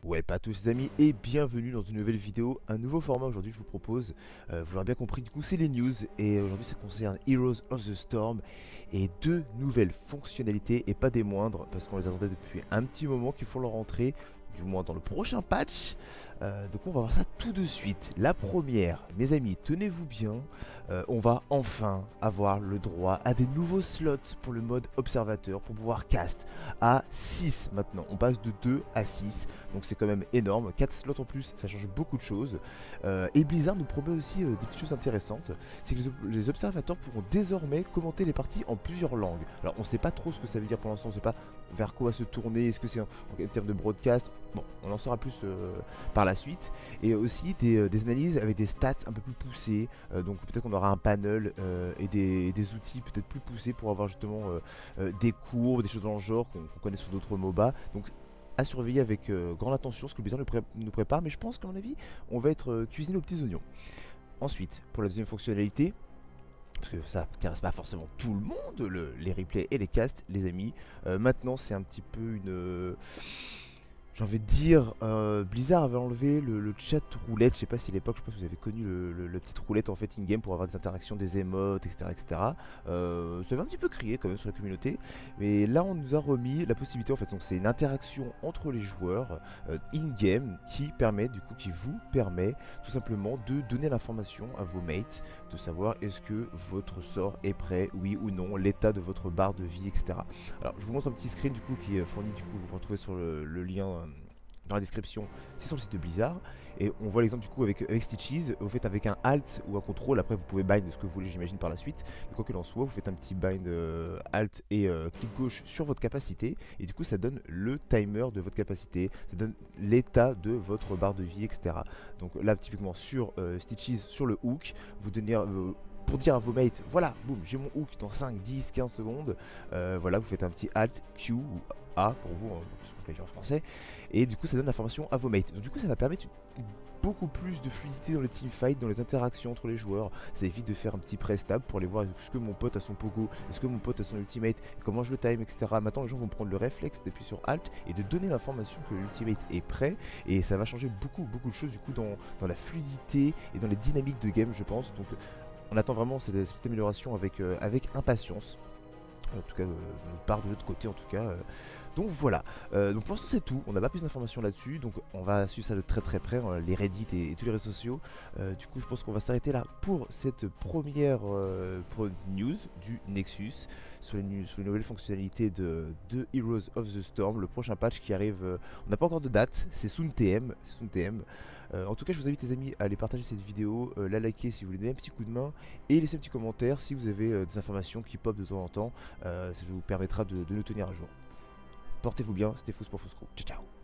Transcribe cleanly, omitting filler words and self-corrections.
Ouais, pas à tous les amis et bienvenue dans une nouvelle vidéo, un nouveau format aujourd'hui je vous propose, vous l'aurez bien compris du coup c'est les news et aujourd'hui ça concerne Heroes of the Storm et deux nouvelles fonctionnalités et pas des moindres parce qu'on les attendait depuis un petit moment qui font leur entrée, du moins dans le prochain patch. Donc on va voir ça tout de suite. La première, mes amis, tenez-vous bien, on va enfin avoir le droit à des nouveaux slots pour le mode observateur pour pouvoir cast à 6 maintenant. On passe de 2 à 6, donc c'est quand même énorme. 4 slots en plus, ça change beaucoup de choses. Et Blizzard nous promet aussi des petites choses intéressantes. C'est que les observateurs pourront désormais commenter les parties en plusieurs langues. Alors on sait pas trop ce que ça veut dire pour l'instant, on sait pas vers quoi se tourner, est-ce que c'est en termes de broadcast. Bon, on en saura plus par la suite. Et aussi des analyses avec des stats un peu plus poussées. Donc peut-être qu'on aura un panel et des outils peut-être plus poussés pour avoir justement des courbes, des choses dans le genre qu'on connaît sur d'autres MOBA. Donc à surveiller avec grande attention ce que Blizzard nous prépare, mais je pense qu'à mon avis on va être cuisiné aux petits oignons. Ensuite, pour la deuxième fonctionnalité, parce que ça n'intéresse pas forcément tout le monde, les replays et les casts, les amis. Maintenant, c'est un petit peu une. J'ai envie de dire, Blizzard avait enlevé le chat roulette. Je sais pas si à l'époque, je pense que vous avez connu la petite roulette en fait in-game pour avoir des interactions, des émotes, etc. etc. Ça avait un petit peu crié quand même sur la communauté. Mais là, on nous a remis la possibilité en fait. Donc, c'est une interaction entre les joueurs in-game qui vous permet tout simplement de donner l'information à vos mates, de savoir est-ce que votre sort est prêt, oui ou non, l'état de votre barre de vie, etc. Alors, je vous montre un petit screen du coup qui est fourni, du coup, vous retrouvez sur le lien dans la description, c'est sur le site de Blizzard. Et on voit l'exemple du coup avec Stitches, vous faites avec un Alt ou un contrôle, après vous pouvez bind ce que vous voulez, j'imagine, par la suite. Mais quoi qu'il en soit, vous faites un petit bind Alt et clic gauche sur votre capacité, et du coup ça donne le timer de votre capacité, ça donne l'état de votre barre de vie, etc. Donc là, typiquement sur Stitches, sur le hook, vous donnez pour dire à vos mates, voilà, boum, j'ai mon hook dans 5, 10, 15 secondes. Voilà, vous faites un petit Alt, Q ou A pour vous, parce qu'on peut dire en français. Et du coup, ça donne l'information à vos mates. Donc du coup, ça va permettre beaucoup plus de fluidité dans les teamfights, dans les interactions entre les joueurs. Ça évite de faire un petit pré-stab pour aller voir est-ce que mon pote a son pogo, est-ce que mon pote a son ultimate, comment je le time, etc. Maintenant, les gens vont prendre le réflexe d'appuyer sur Alt et de donner l'information que l'ultimate est prêt. Et ça va changer beaucoup de choses du coup dans la fluidité et dans les dynamiques de game, je pense. Donc on attend vraiment cette amélioration avec impatience. En tout cas, de notre part, de l'autre côté en tout cas. Donc voilà, donc pour l'instant c'est tout, on n'a pas plus d'informations là-dessus, donc on va suivre ça de très près, les Reddit et tous les réseaux sociaux. Du coup je pense qu'on va s'arrêter là pour cette première news du Nexus, sur les nouvelles fonctionnalités de Heroes of the Storm, le prochain patch qui arrive, on n'a pas encore de date, c'est soon TM. En tout cas je vous invite les amis à aller partager cette vidéo, la liker si vous voulez donner un petit coup de main, et laisser un petit commentaire si vous avez des informations qui pop de temps en temps, ça vous permettra de nous tenir à jour. Portez-vous bien, c'était Fous pour Fous Crew. Ciao ciao.